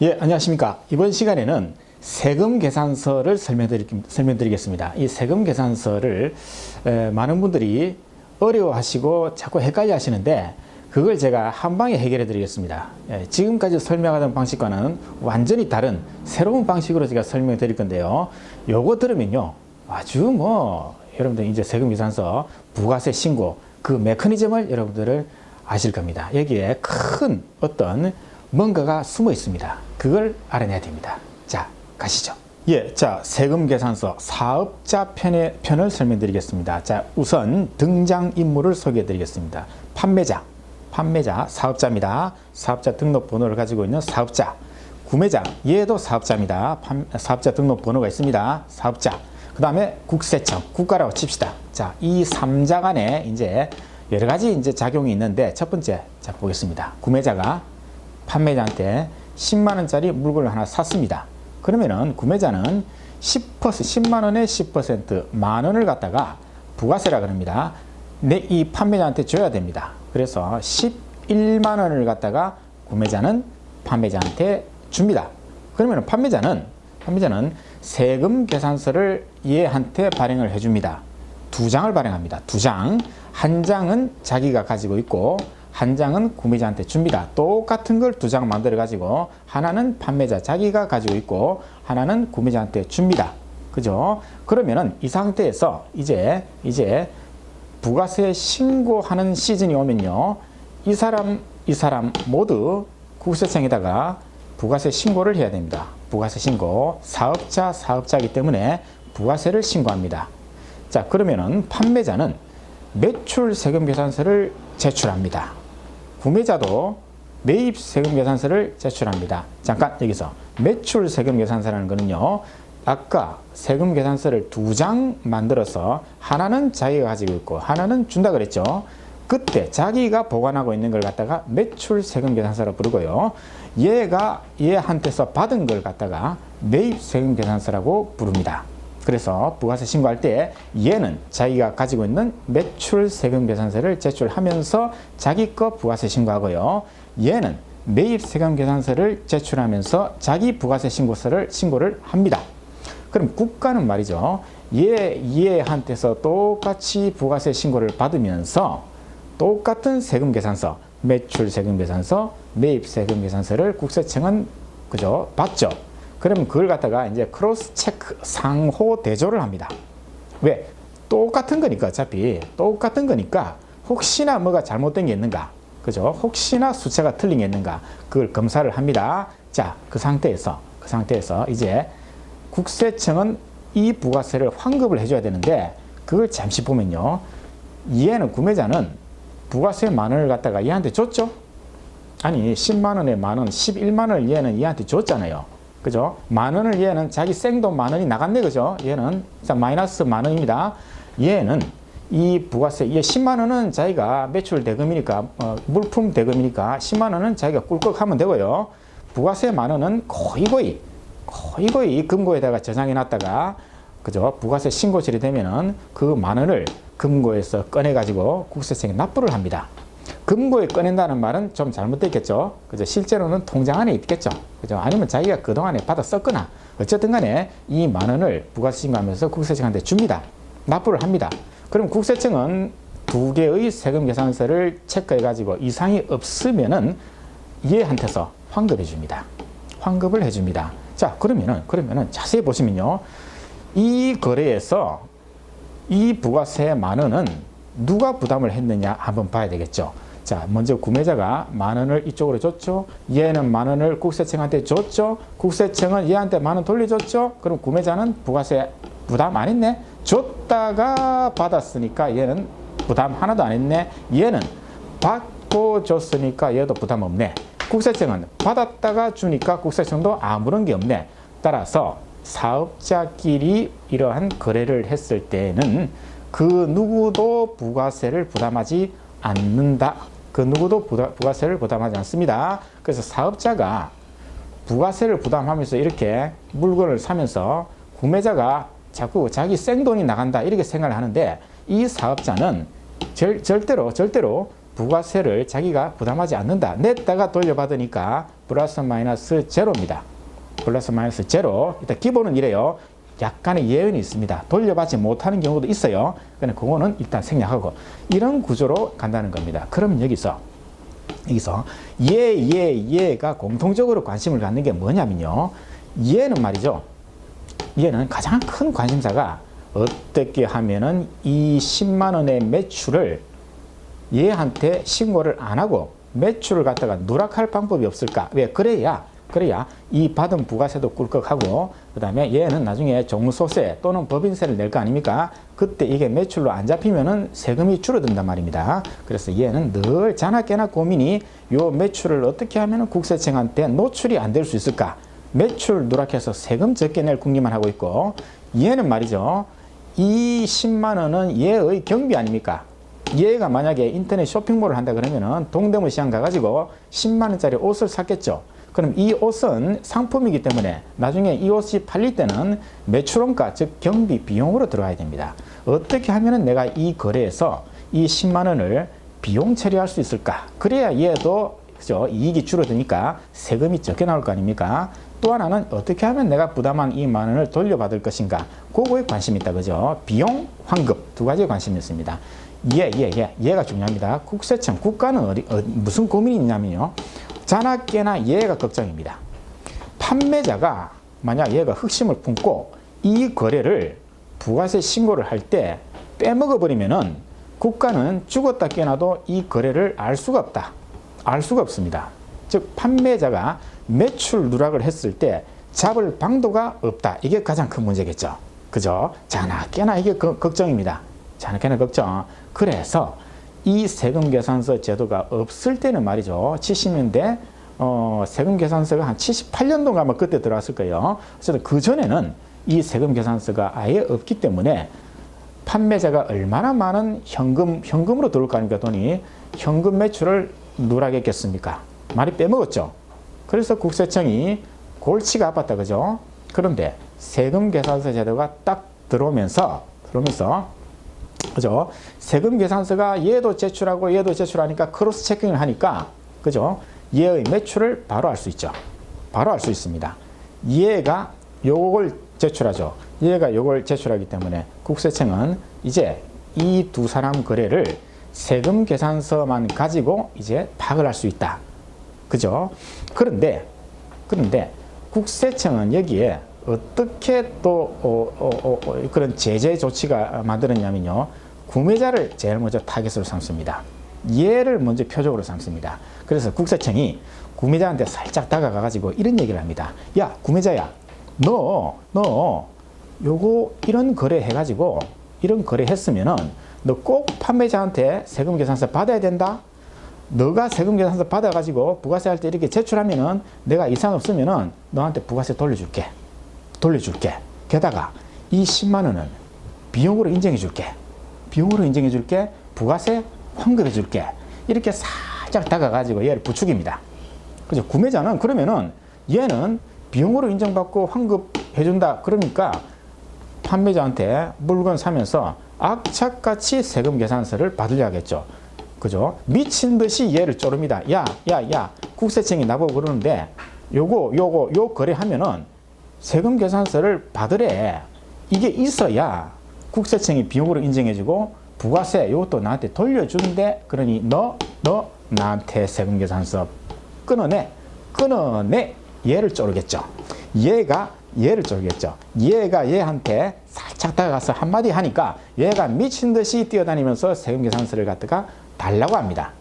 예, 안녕하십니까. 이번 시간에는 세금 계산서를 설명드리겠습니다. 이 세금 계산서를 많은 분들이 어려워하시고 자꾸 헷갈려 하시는데 그걸 제가 한 방에 해결해 드리겠습니다. 지금까지 설명하던 방식과는 완전히 다른 새로운 방식으로 제가 설명해 드릴 건데요. 요거 들으면요. 아주 여러분들 이제 세금 계산서 부가세 신고 그 메커니즘을 여러분들을 아실 겁니다. 여기에 큰 어떤 뭔가가 숨어 있습니다. 그걸 알아내야 됩니다. 자, 가시죠. 예, 자, 세금 계산서 사업자 편을 설명드리겠습니다. 자, 우선 등장인물을 소개해드리겠습니다. 판매자, 사업자입니다. 사업자 등록번호를 가지고 있는 사업자. 구매자, 얘도 사업자입니다. 사업자 등록번호가 있습니다. 사업자. 그 다음에 국세청, 국가라고 칩시다. 자, 이 3자 간에 이제 여러 가지 이제 작용이 있는데 첫 번째, 자, 보겠습니다. 구매자가 판매자한테 10만 원짜리 물건을 하나 샀습니다. 그러면은 구매자는 10만 원의 10% 만 원을 갖다가 부가세라 그럽니다. 이 판매자한테 줘야 됩니다. 그래서 11만 원을 갖다가 구매자는 판매자한테 줍니다. 그러면 판매자는 세금 계산서를 얘한테 발행을 해줍니다. 2장을 발행합니다. 2장. 한 장은 자기가 가지고 있고 한 장은 구매자한테 줍니다. 똑같은 걸 2장 만들어 가지고 하나는 판매자 자기가 가지고 있고 하나는 구매자한테 줍니다. 그죠? 그러면은 이 상태에서 이제 부가세 신고하는 시즌이 오면요. 이 사람 모두 국세청에다가 부가세 신고를 해야 됩니다. 부가세 신고. 사업자이기 때문에 부가세를 신고합니다. 자, 그러면은 판매자는 매출 세금 계산서를 제출합니다. 구매자도 매입 세금 계산서를 제출합니다. 잠깐 여기서 매출 세금 계산서라는 거는요. 아까 세금 계산서를 2장 만들어서 하나는 자기가 가지고 있고 하나는 준다 그랬죠. 그때 자기가 보관하고 있는 걸 갖다가 매출 세금 계산서로 부르고요. 얘한테서 받은 걸 갖다가 매입 세금 계산서라고 부릅니다. 그래서 부가세 신고할 때 얘는 자기가 가지고 있는 매출 세금 계산서를 제출하면서 자기 거 부가세 신고하고요. 얘는 매입 세금 계산서를 제출하면서 자기 부가세 신고를 합니다. 그럼 국가는 말이죠. 얘한테서 똑같이 부가세 신고를 받으면서 똑같은 세금 계산서, 매출 세금 계산서, 매입 세금 계산서를 국세청은 그죠? 받죠. 그러면 그걸 갖다가 이제 크로스 체크, 상호 대조를 합니다. 왜? 똑같은 거니까, 어차피. 똑같은 거니까, 혹시나 뭐가 잘못된 게 있는가? 그죠? 혹시나 수치가 틀린 게 있는가? 그걸 검사를 합니다. 자, 그 상태에서 이제 국세청은 이 부가세를 환급을 해줘야 되는데, 그걸 잠시 보면요. 구매자는 부가세 만 원을 갖다가 얘한테 줬죠? 아니, 10만 원에 만 원, 11만 원을 얘한테 줬잖아요. 그죠? 만 원을 얘는 자기 생돈 만 원이 나갔네. 그죠? 얘는 마이너스 만 원입니다. 얘는 이 부가세, 10만 원은 자기가 매출 대금이니까, 물품 대금이니까 10만 원은 자기가 꿀꺽 하면 되고요. 부가세 만 원은 거의 금고에다가 저장해 놨다가, 그죠? 부가세 신고질이 되면은 그 만 원을 금고에서 꺼내가지고 국세청에 납부를 합니다. 금고에 꺼낸다는 말은 좀 잘못됐겠죠. 그죠? 실제로는 통장 안에 있겠죠. 그죠? 아니면 자기가 그동안에 받아 썼거나 어쨌든 간에 이 만 원을 부가세 신고하면서 국세청한테 줍니다. 납부를 합니다. 그럼 국세청은 2개의 세금 계산서를 체크해 가지고 이상이 없으면은 얘한테서 환급해 줍니다. 환급을 해 줍니다. 자, 그러면은 자세히 보시면요. 이 거래에서 이 부가세 만 원은 누가 부담을 했느냐 한번 봐야 되겠죠. 자, 먼저 구매자가 만 원을 이쪽으로 줬죠. 얘는 만 원을 국세청한테 줬죠. 국세청은 얘한테 만 원 돌려줬죠. 그럼 구매자는 부가세 부담 안 했네. 줬다가 받았으니까 얘는 부담 하나도 안 했네. 얘는 받고 줬으니까 얘도 부담 없네. 국세청은 받았다가 주니까 국세청도 아무런 게 없네. 따라서 사업자끼리 이러한 거래를 했을 때는 그 누구도 부가세를 부담하지 않는다. 그 누구도 부가세를 부담하지 않습니다. 그래서 사업자가 부가세를 부담하면서 이렇게 물건을 사면서 구매자가 자꾸 자기 생돈이 나간다 이렇게 생각을 하는데 이 사업자는 절대로 부가세를 자기가 부담하지 않는다. 냈다가 돌려받으니까 플러스 마이너스 제로입니다. 플러스 마이너스 제로. 일단 기본은 이래요. 약간의 예외는 있습니다. 돌려받지 못하는 경우도 있어요. 그러니까 그거는 일단 생략하고 이런 구조로 간다는 겁니다. 그러면 여기서 얘가 공통적으로 관심을 갖는 게 뭐냐면요. 얘는 말이죠. 얘는 가장 큰 관심사가 어떻게 하면은 이 10만 원의 매출을 얘한테 신고를 안 하고 매출을 갖다가 누락할 방법이 없을까? 왜? 그래야 이 받은 부가세도 꿀꺽하고 그 다음에 얘는 나중에 종소세 또는 법인세를 낼 거 아닙니까? 그때 이게 매출로 안 잡히면은 세금이 줄어든단 말입니다. 그래서 얘는 늘 자나깨나 고민이 요 매출을 어떻게 하면은 국세청한테 노출이 안 될 수 있을까? 매출 누락해서 세금 적게 낼 궁리만 하고 있고 얘는 말이죠. 이 10만 원은 얘의 경비 아닙니까? 얘가 만약에 인터넷 쇼핑몰을 한다 그러면은 동대문 시장 가가지고 10만 원짜리 옷을 샀겠죠. 그럼 이 옷은 상품이기 때문에 나중에 이 옷이 팔릴 때는 매출원가, 즉 경비 비용으로 들어가야 됩니다. 어떻게 하면은 내가 이 거래에서 이 10만 원을 비용 처리할 수 있을까? 그래야 얘도 그죠? 이익이 줄어드니까 세금이 적게 나올 거 아닙니까? 또 하나는 어떻게 하면 내가 부담한 이 만 원을 돌려받을 것인가? 그거에 관심이 있다, 그죠? 비용, 환급 두 가지에 관심이 있습니다. 얘가 중요합니다. 국세청, 국가는 무슨 고민이 있냐면요. 자나깨나 얘가 걱정입니다. 판매자가 만약 얘가 흑심을 품고 이 거래를 부가세 신고를 할 때 빼먹어 버리면은 국가는 죽었다 깨나도 이 거래를 알 수가 없다. 알 수가 없습니다. 즉 판매자가 매출 누락을 했을 때 잡을 방도가 없다. 이게 가장 큰 문제겠죠. 그죠? 자나깨나 이게 걱정입니다. 자나깨나 걱정. 그래서 이 세금계산서 제도가 없을 때는 말이죠. 70년대 세금계산서가 한 78년도인가 아마 그때 들어왔을 거예요. 그래서 그전에는 이 세금계산서가 아예 없기 때문에 판매자가 얼마나 많은 현금으로 들어올 거 아닙니까? 돈이. 현금 매출을 누락했겠습니까? 많이 빼먹었죠. 그래서 국세청이 골치가 아팠다. 그죠? 그런데 세금계산서 제도가 딱 들어오면서 그죠? 세금 계산서가 얘도 제출하니까 크로스 체킹을 하니까 그죠? 얘의 매출을 바로 알 수 있죠. 바로 알 수 있습니다. 얘가 요걸 제출하죠. 얘가 요걸 제출하기 때문에 국세청은 이제 이 두 사람 거래를 세금 계산서만 가지고 이제 파악을 할 수 있다. 그죠? 그런데 국세청은 여기에 어떻게 또 그런 제재 조치가 만들었냐면요. 구매자를 제일 먼저 타겟으로 삼습니다. 얘를 먼저 표적으로 삼습니다. 그래서 국세청이 구매자한테 살짝 다가가가지고 이런 얘기를 합니다. 야, 구매자야, 너 요거 이런 거래 해가지고 이런 거래 했으면은 너 꼭 판매자한테 세금 계산서 받아야 된다. 너가 세금 계산서 받아가지고 부가세 할 때 이렇게 제출하면은 내가 이상 없으면은 너한테 부가세 돌려줄게. 게다가 이 10만 원은 비용으로 인정해줄게. 부가세 환급해줄게. 이렇게 살짝 다가가지고 얘를 부추깁니다. 그죠? 구매자는 그러면은 얘는 비용으로 인정받고 환급해준다. 그러니까 판매자한테 물건 사면서 악착같이 세금 계산서를 받으려 하겠죠. 그죠? 미친 듯이 얘를 쪼릅니다. 야, 국세청이 나보고 그러는데 요 거래하면은 세금 계산서를 받으래. 이게 있어야 국세청이 비용으로 인정해주고 부가세 이것도 나한테 돌려준대. 그러니 너 나한테 세금 계산서 끊어내. 얘를 쪼르겠죠. 얘가 얘를 쪼르겠죠. 얘가 얘한테 살짝 다가가서 한마디 하니까 얘가 미친 듯이 뛰어다니면서 세금 계산서를 갖다가 달라고 합니다.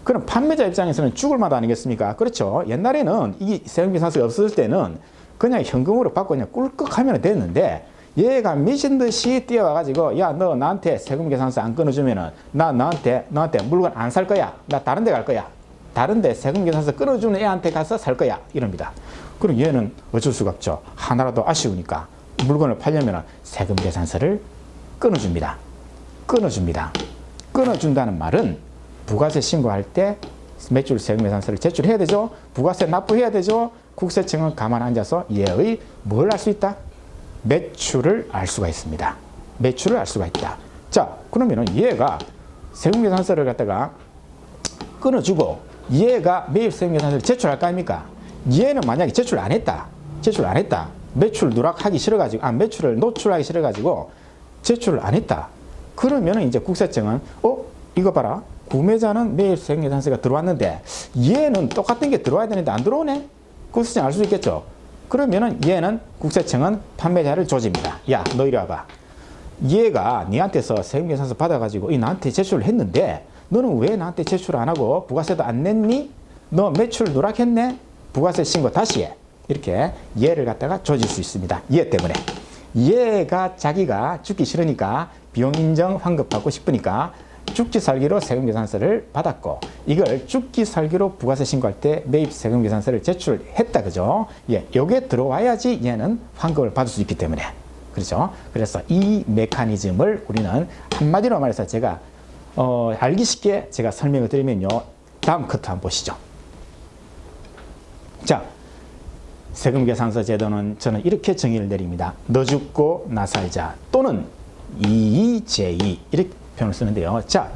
그럼 판매자 입장에서는 죽을 맛 아니겠습니까? 그렇죠. 옛날에는 이 세금 계산서가 없을 때는 그냥 현금으로 받고 그냥 꿀꺽하면 됐는데 얘가 미친 듯이 뛰어와가지고 야, 너 나한테 세금 계산서 안 끊어주면은 나 너한테 물건 안 살 거야. 나 다른 데 갈 거야. 다른 데 세금 계산서 끊어주는 애한테 가서 살 거야. 이럽니다. 그럼 얘는 어쩔 수가 없죠. 하나라도 아쉬우니까 물건을 팔려면 세금 계산서를 끊어줍니다. 끊어준다는 말은 부가세 신고할 때 매출 세금 계산서를 제출해야 되죠. 부가세 납부해야 되죠. 국세청은 가만 앉아서 얘의 뭘 알 수 있다? 매출을 알 수가 있습니다. 매출을 알 수가 있다. 자, 그러면은 얘가 세금 계산서를 갖다가 끊어주고 얘가 매입 세금계산서를 제출할 거 아닙니까? 얘는 만약에 제출 안 했다. 매출 누락하기 싫어가지고, 매출을 노출하기 싫어가지고 제출을 안 했다. 그러면은 이제 국세청은, 이거 봐라. 구매자는 매입 세금계산서가 들어왔는데 얘는 똑같은 게 들어와야 되는데 안 들어오네? 국세청 알 수 있겠죠? 그러면은 얘는 국세청은 판매자를 조집니다. 야, 너 이리 와봐. 얘가 니한테서 세금계산서 받아가지고 나한테 제출을 했는데 너는 왜 나한테 제출 안 하고 부가세도 안 냈니? 너 매출 누락했네? 부가세 신고 다시 해. 이렇게 얘를 갖다가 조질 수 있습니다. 얘 때문에. 얘가 자기가 죽기 싫으니까 비용 인정 환급받고 싶으니까 죽기 살기로 세금계산서를 받았고 이걸 죽기 살기로 부가세 신고할 때 매입 세금계산서를 제출했다. 그죠? 예, 요게 들어와야지 얘는 환급을 받을 수 있기 때문에. 그렇죠? 그래서 이 메커니즘을 우리는 한마디로 말해서 제가 알기 쉽게 제가 설명을 드리면요. 다음 커트 한번 보시죠. 자, 세금계산서 제도는 저는 이렇게 정의를 내립니다. 너 죽고 나 살자 또는 이의제의 이렇게 표현을 쓰는데요. 자,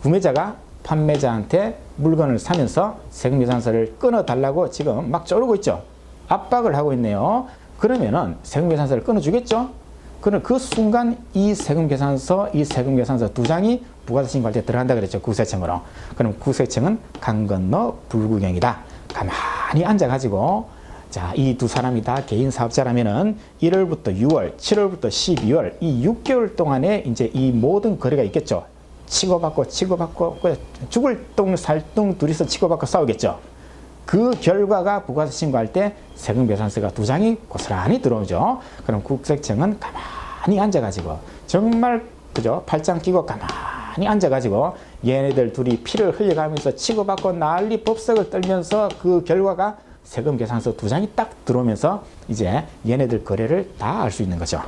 구매자가 판매자한테 물건을 사면서 세금계산서를 끊어달라고 지금 막 쪼르고 있죠. 압박을 하고 있네요. 그러면은 세금계산서를 끊어주겠죠? 그럼 그 순간 이 세금계산서 두 장이 부가세 신고할 때 들어간다 그랬죠. 국세청으로. 그럼 국세청은 강 건너 불구경이다. 가만히 앉아가지고 자, 이 두 사람이 다 개인 사업자라면은 1월부터 6월, 7월부터 12월 이 6개월 동안에 이제 이 모든 거래가 있겠죠. 치고받고 죽을 똥 살똥 둘이서 치고받고 싸우겠죠. 그 결과가 부가세 신고할 때 세금계산서가 두 장이 고스란히 들어오죠. 그럼 국세청은 가만히 앉아가지고 정말 그죠? 팔짱 끼고 가만히 앉아가지고 얘네들 둘이 피를 흘려가면서 치고받고 난리 법석을 떨면서 그 결과가 세금계산서 두 장이 딱 들어오면서 이제 얘네들 거래를 다 알 수 있는 거죠.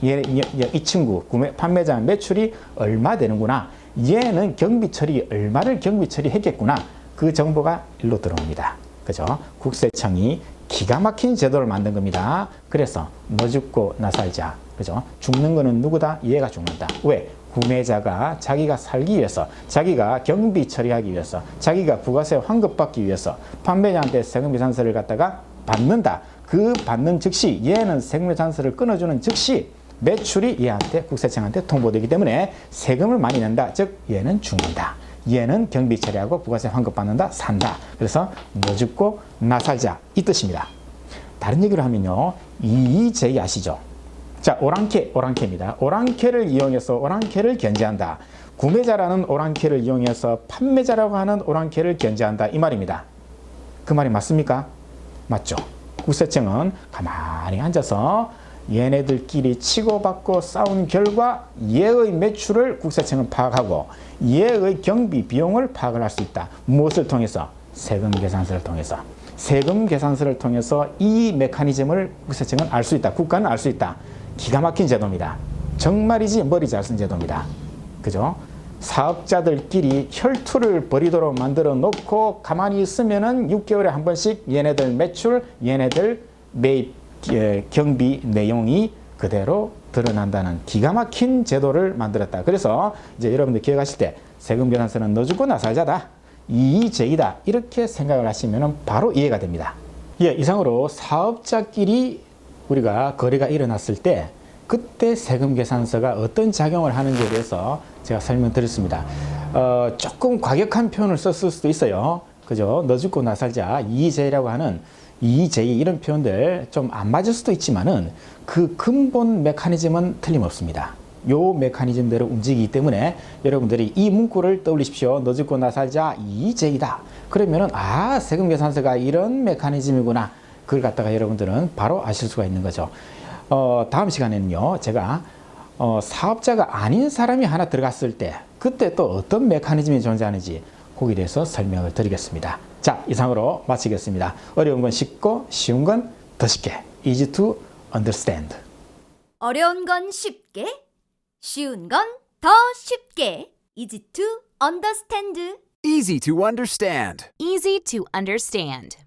이 친구 판매자 매출이 얼마 되는구나. 얘는 경비 처리 얼마를 경비 처리했겠구나. 그 정보가 일로 들어옵니다. 그죠? 국세청이 기가 막힌 제도를 만든 겁니다. 그래서 너 죽고 나 살자. 그죠? 죽는 거는 누구다? 얘가 죽는다. 왜? 구매자가 자기가 살기 위해서, 자기가 경비 처리하기 위해서, 자기가 부가세 환급받기 위해서 판매자한테 세금계산서를 갖다가 받는다. 그 받는 즉시 얘는 세금계산서를 끊어주는 즉시 매출이 얘한테 국세청한테 통보되기 때문에 세금을 많이 낸다. 즉 얘는 죽는다. 얘는 경비 처리하고 부가세 환급받는다. 산다. 그래서 너 죽고 나 살자 이 뜻입니다. 다른 얘기를 하면요. 이의제의 아시죠? 자, 오랑캐입니다. 오랑캐를 이용해서 오랑캐를 견제한다. 구매자라는 오랑캐를 이용해서 판매자라고 하는 오랑캐를 견제한다. 이 말입니다. 그 말이 맞습니까? 맞죠. 국세청은 가만히 앉아서 얘네들끼리 치고받고 싸운 결과 얘의 매출을 국세청은 파악하고 얘의 경비 비용을 파악을 할 수 있다. 무엇을 통해서? 세금계산서를 통해서. 세금계산서를 통해서 이 메커니즘을 국세청은 알 수 있다. 국가는 알 수 있다. 기가 막힌 제도입니다. 정말이지 머리 잘 쓴 제도입니다. 그죠? 사업자들끼리 혈투를 벌이도록 만들어 놓고 가만히 있으면은 6개월에 한 번씩 얘네들 매출, 얘네들 매입 경비 내용이 그대로 드러난다는 기가 막힌 제도를 만들었다. 그래서 이제 여러분들 기억하실 때 세금계산서는 너 죽고 나 살자다. 이의제의다. 이렇게 생각을 하시면 바로 이해가 됩니다. 예, 이상으로 사업자끼리 우리가 거래가 일어났을 때 그때 세금계산서가 어떤 작용을 하는지에 대해서 제가 설명드렸습니다. 조금 과격한 표현을 썼을 수도 있어요. 그죠? 너 죽고 나 살자. 이의제의라고 하는 이의제의 이런 표현들 좀 안 맞을 수도 있지만은 그 근본 메커니즘은 틀림없습니다. 요 메커니즘대로 움직이기 때문에 여러분들이 이 문구를 떠올리십시오. 너 죽고 나 살자. 이의제의다. 그러면은 세금계산서가 이런 메커니즘이구나. 그걸 갖다가 여러분들은 바로 아실 수가 있는 거죠. 다음 시간에는요, 제가 사업자가 아닌 사람이 하나 들어갔을 때 그때 또 어떤 메커니즘이 존재하는지 거기에 대해서 설명을 드리겠습니다. 자, 이상으로 마치겠습니다. 어려운 건 쉽고 쉬운 건 더 쉽게. Easy to understand. 어려운 건 쉽게, 쉬운 건 더 쉽게. Easy to understand. Easy to understand. Easy to understand.